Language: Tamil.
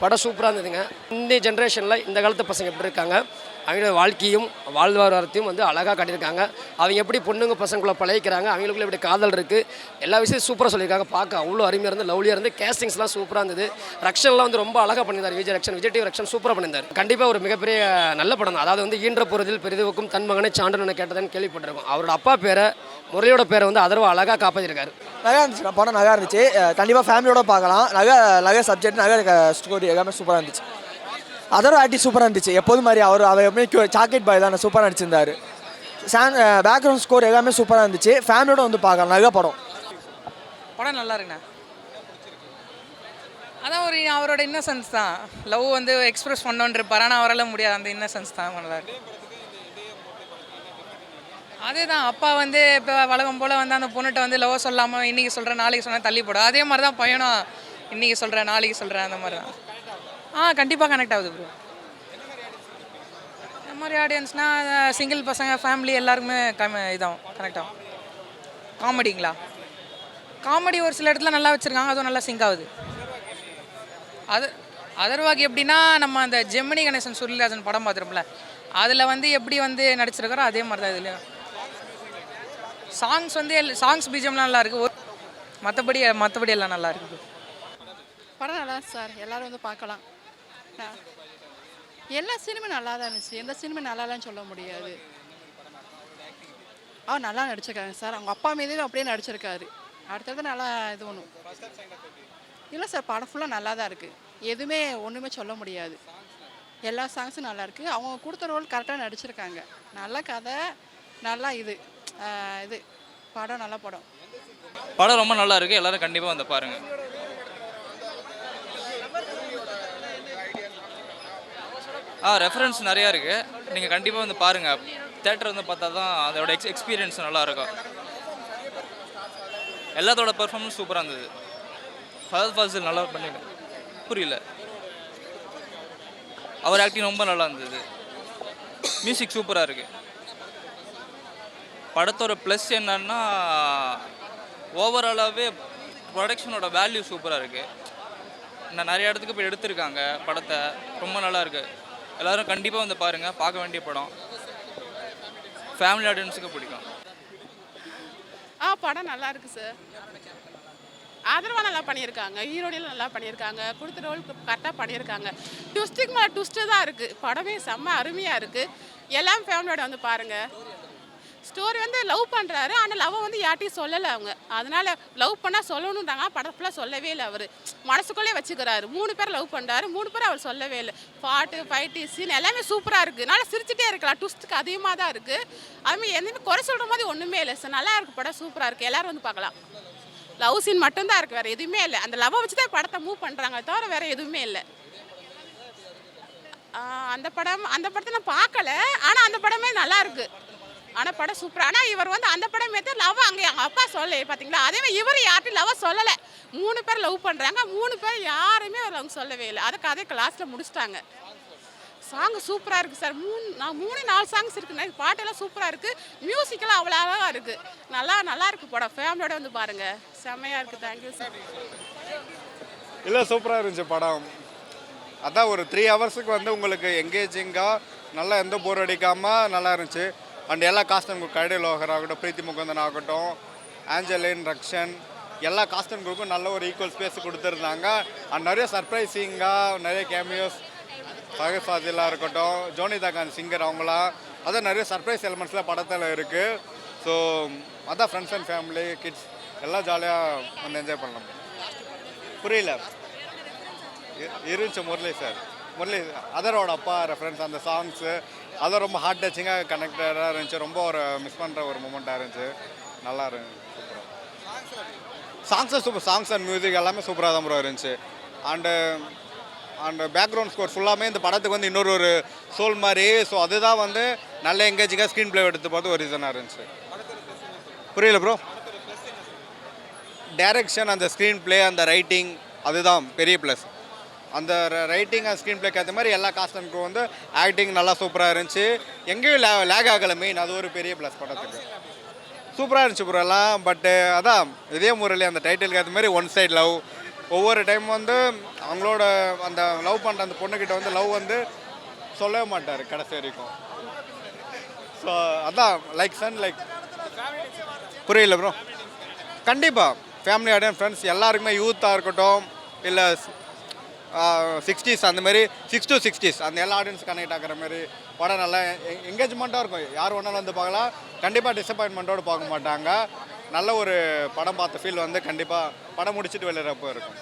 படம் சூப்பராக இருந்ததுங்க. இந்த ஜென்ரேஷனில் இந்த காலத்து பசங்க எப்படி இருக்காங்க, அவங்களோட வாழ்க்கையும் வாழ்வாதாரத்தையும் வந்து அழகாக காட்டியிருக்காங்க. அவங்க எப்படி பொண்ணுங்க பசங்களை பழகிக்கிறாங்க, அவங்களுக்குள்ள எப்படி காதல் இருக்குது, எல்லா விஷயத்தையும் சூப்பராக சொல்லியிருக்காங்க. பார்க்க அவ்வளோ அருமையாக இருந்து, லவ்லியாக இருந்து, கேஸ்டிங்ஸ்லாம் சூப்பராக இருந்தது. ரக்ஷன்லாம் வந்து ரொம்ப அழகாக பண்ணியிருந்தார். விஜய் டிவி ரக்ஷன் சூப்பராக பண்ணியிருந்தார். கண்டிப்பாக ஒரு மிகப்பெரிய நல்ல படம் தான். அதாவது வந்து ஈன்ற பொருதில் பெரிதுவுக்கும் தன் மகனை சான்றன கேட்டதுன்னு கேள்விப்பட்டிருக்கோம். அவரோட அப்பா பேரை, முரளியோட பேரை வந்து அதர்வா அழகாக காப்பாற்றிருக்காரு. நல்லா இருந்துச்சு, படம் நல்லா இருந்துச்சு. கண்டிப்பாக ஃபேமிலியோட பார்க்கலாம். நிறைய சப்ஜெக்ட், நிறைய ஸ்டோரி எல்லாமே சூப்பராக இருந்துச்சு. அதர்வா ஆக்டிங் சூப்பராக இருந்துச்சு. எப்போதும் மாதிரி அவர் எப்பவுமே சாக்லேட் பாய் தான் சூப்பராக நடிச்சிருந்தார். பேக்ரவுண்ட் ஸ்கோர் எல்லாமே சூப்பராக இருந்துச்சு. ஃபேமிலியோட வந்து பார்க்கலாம். நல்ல படம். படம் நல்லா இருக்குண்ணா. அதான் ஒரு அவரோட இன்னசென்ஸ் தான். லவ் வந்து எக்ஸ்பிரஸ் பண்ணோன்றிருப்பார், ஆனால் அவரால் முடியாது. அந்த இன்னசென்ஸ் தான் நல்லா இருக்கு. அதே தான் அப்பா வந்து இப்போ வழக்கம் போல் வந்து அந்த பொண்ணுகிட்ட வந்து லவ் சொல்லாமல் இன்றைக்கி சொல்கிறேன் நாளைக்கு சொன்னால் தள்ளி போடும். அதே மாதிரி தான் பையனும் இன்றைக்கி சொல்கிறேன் நாளைக்கு சொல்கிறேன் அந்த மாதிரி தான். கண்டிப்பாக கனெக்ட் ஆகுது ப்ரோ. இந்த மாதிரி ஆடியன்ஸ்னால் சிங்கிள் பசங்க ஃபேமிலி எல்லாருக்குமே இதாகும், கனெக்ட் ஆகும். காமெடிங்களா? காமெடி ஒரு சில இடத்துல நல்லா வச்சுருக்காங்க, அதுவும் நல்லா சிங்க் ஆகுது. அதர்வாக்கு எப்படின்னா நம்ம அந்த ஜெமினி கணேசன் சுருளிராஜன் படம் பார்த்துருப்போம்ல, அதில் வந்து எப்படி வந்து நடிச்சிருக்காரோ அதே மாதிரி தான் இதுலேயும். சாங்ஸ் பிஜிஎம்லாம் நல்லா இருக்குது. மற்றபடி எல்லாம் நல்லா இருக்குது. படம் நல்லா சார், எல்லோரும் வந்து பார்க்கலாம். எல்லா சினிமா நல்லா தான் இருந்துச்சு, எந்த சினிமா நல்லா இல்லைன்னு சொல்ல முடியாது. நல்லா நடிச்சிருக்காங்க சார். அவங்க அப்பா மீதே அப்படியே நடிச்சிருக்காரு. அடுத்தது நல்லா இது ஒன்றும் இல்லை சார். படம் ஃபுல்லாக நல்லா தான் இருக்குது, எதுவுமே ஒன்றுமே சொல்ல முடியாது. எல்லா சாங்ஸும் நல்லா இருக்குது. அவங்க கொடுத்த ரோல் கரெக்டாக நடிச்சிருக்காங்க. நல்ல கதை, நல்லா இது படம் நல்ல படம். படம் ரொம்ப நல்லா இருக்குது. எல்லோரும் கண்டிப்பாக வந்து பாருங்கள். ரெஃபரன்ஸ் நிறையா இருக்குது. நீங்கள் கண்டிப்பாக வந்து பாருங்கள். தேட்டர் வந்து பார்த்தா தான் அதோட எக்ஸ்பீரியன்ஸ் நல்லாயிருக்கும். எல்லாத்தோட பெர்ஃபார்மன்ஸ் சூப்பராக இருந்தது. ஃபஹத் ஃபாசில் நல்லா பண்ணிங்க. புரியல. அவர் ஆக்டிங் ரொம்ப நல்லா இருந்தது. மியூசிக் சூப்பராக இருக்குது. படத்தோட ப்ளஸ் என்னன்னா ஓவராலாகவே ப்ரொடக்ஷனோட வேல்யூ சூப்பராக இருக்குது. நான் நிறைய இடத்துக்கு போய் எடுத்திருக்காங்க படத்தை. ரொம்ப நல்லா இருக்குது. எல்லோரும் கண்டிப்பாக வந்து பாருங்கள். பார்க்க வேண்டிய படம். ஃபேமிலி ஆடியன்ஸுக்கு பிடிக்கும். படம் நல்லா இருக்குது சார். ஆதரவாக நல்லா பண்ணியிருக்காங்க. ஹீரோடியில் நல்லா பண்ணியிருக்காங்க. கொடுத்த ரோல் கரெக்டாக பண்ணியிருக்காங்க. ட்விஸ்ட்டுக்கு மேலே ட்விஸ்ட்டு தான் இருக்குது. படமே செம்ம அருமையாக இருக்குது. எல்லாம் ஃபேமிலியோட வந்து பாருங்கள். ஸ்டோரி வந்து லவ் பண்ணுறாரு, ஆனால் லவ்வை வந்து யார்ட்டையும் சொல்லலை அவங்க. அதனால் லவ் பண்ணால் சொல்லணுன்றாங்க. படம் ஃபுல்லாக சொல்லவே இல்லை. அவர் மனசுக்குள்ளே வச்சுக்கிறாரு. 3 பேர் லவ் பண்ணுறாரு, 3 பேர் அவர் சொல்லவே இல்லை. ஃபைட்டு சீன் எல்லாமே சூப்பராக இருக்குது. நல்லா சிரிச்சிட்டே இருக்கலாம். ட்விஸ்ட்டுக்கு அதிகமாக தான் இருக்குது. அதுமாதிரி எதுவுமே குறை சொல்கிற மாதிரி ஒன்றுமே இல்லை சார். நல்லா இருக்குது படம், சூப்பராக இருக்குது. எல்லோரும் வந்து பார்க்கலாம். லவ் சீன் மட்டும்தான் இருக்குது, வேறு எதுவுமே இல்லை. அந்த லவ்வை வச்சு தான் படத்தை மூவ் பண்ணுறாங்க, தவிர வேறு எதுவுமே இல்லை. அந்த படத்தை நான் பார்க்கல, ஆனால் அந்த படமே நல்லா இருக்குது. ஆனால் படம் சூப்பர். ஆனால் இவர் வந்து அந்த படம் மேற்று லவ் அங்கே எங்கள் அப்பா சொல்லலை பார்த்தீங்களா. அதேமாதிரி இவர் யார்ட்டையும் லவ் சொல்லலை. 3 பேர் லவ் பண்ணுறாங்க, 3 பேர் யாருமே லவ் சொல்லவே இல்லை. அதை கதை கிளாஸில் முடிச்சிட்டாங்க. சாங்கு சூப்பராக இருக்குது சார். 3-4 சாங்ஸ் இருக்குண்ணே. பாட்டெல்லாம் சூப்பராக இருக்குது. மியூசிக்கெல்லாம் அவ்வளோ அழகாக இருக்குது. நல்லா இருக்குது படம். ஃபேமிலியோட வந்து பாருங்கள், செம்மையாக இருக்குது. Thank you sir. இல்லை, சூப்பராக இருந்துச்சு படம். அதான் ஒரு 3 ஹவர்ஸுக்கு வந்து உங்களுக்கு எங்கேஜிங்காக நல்லா எந்த போர் அடிக்காமல் நல்லா இருந்துச்சு. அண்ட் எல்லா காஸ்டன் குரூப், கைடே லோகர் ஆகட்டும், பிரீத்தி முகுந்தன் ஆகட்டும், ஆஞ்சலின், ரக்ஷன், எல்லா காஸ்டன் குரூப்பும் நல்ல ஒரு ஈக்குவல் ஸ்பேஸ் கொடுத்துருந்தாங்க. அண்ட் நிறைய சர்ப்ரைசிங்காக நிறைய கேமியோஸ், ஃபஹத் ஃபாசிலாக இருக்கட்டும், ஜோனிதா கான் சிங்கர் அவங்களாம், அதான் நிறைய சர்ப்ரைஸ் எலிமெண்ட்ஸ்லாம் படத்தில் இருக்குது. ஸோ அதான் ஃப்ரெண்ட்ஸ் அண்ட் ஃபேமிலி, கிட்ஸ் எல்லாம் ஜாலியாக வந்து என்ஜாய் பண்ணலாம். புரியல இருந்துச்சு. முரளி அதரோட அப்பா ரெஃபரன்ஸ், அந்த சாங்ஸு அதான் ரொம்ப ஹார்ட் டச்சிங்காக கனெக்டடாக இருந்துச்சு. ரொம்ப ஒரு மிஸ் பண்ணுற ஒரு மூமெண்ட்டாக இருந்துச்சு. நல்லா இருந்துச்சு. சூப்பர். சாங்ஸ் அண்ட் மியூசிக் எல்லாமே சூப்பராக தான் ப்ரோ இருந்துச்சு. அண்டு பேக்ரவுண்ட் ஸ்கோர் ஃபுல்லாமே இந்த படத்துக்கு வந்து இன்னொரு சோல் மாதிரி. ஸோ அதுதான் வந்து நல்ல எங்கேஜிங்காக ஸ்க்ரீன் ப்ளே எடுத்து பார்த்து ஒரு ரீசனாக இருந்துச்சு. புரியல ப்ரோ. டைரக்ஷன், அந்த ஸ்க்ரீன் ப்ளே, அந்த ரைட்டிங், அதுதான் பெரிய ப்ளஸ். அந்த ரைட்டிங் அண்ட் ஸ்க்ரீன் ப்ளேக்கு ஏற்ற மாதிரி எல்லா காஸ்டனுக்கும் வந்து ஆக்டிங் நல்லா சூப்பராக இருந்துச்சு. எங்கேயும் லேக் ஆகலை. மெயின் அது ஒரு பெரிய ப்ளஸ் படத்துக்கு. சூப்பராக இருந்துச்சு ப்ரோ எல்லாம். பட்டு அதான் இதே முறையில் அந்த டைட்டிலுக்கு ஏற்ற மாதிரி ஒன் சைட் லவ். ஒவ்வொரு டைம் வந்து அவங்களோட அந்த லவ் பண்ணுற அந்த பொண்ணுக்கிட்ட வந்து லவ் வந்து சொல்லவே மாட்டார் கடைசி வரைக்கும். ஸோ அதான் லைக் சன் லைக் புரியல ப்ரோ. கண்டிப்பாக ஃபேமிலி ஆடியன்ஸ் ஃப்ரெண்ட்ஸ் எல்லாருக்குமே யூத்தாக இருக்கட்டும் இல்லை 60s அந்த மாதிரி 6 to 60s அந்த எல்லா ஆடியன்ஸ் கனெக்ட் ஆகிற மாதிரி படம் நல்லா என்கேஜ்மெண்ட்டாக இருக்கும். யார் வேணாலும் வந்து பார்க்கலாம். கண்டிப்பாக டிசப்பாயின்மெண்ட்டோடு பார்க்க மாட்டாங்க. நல்ல ஒரு படம் பார்த்த ஃபீல் வந்து கண்டிப்பாக படம் முடிச்சுட்டு வெளியிறப்போ இருக்கும்.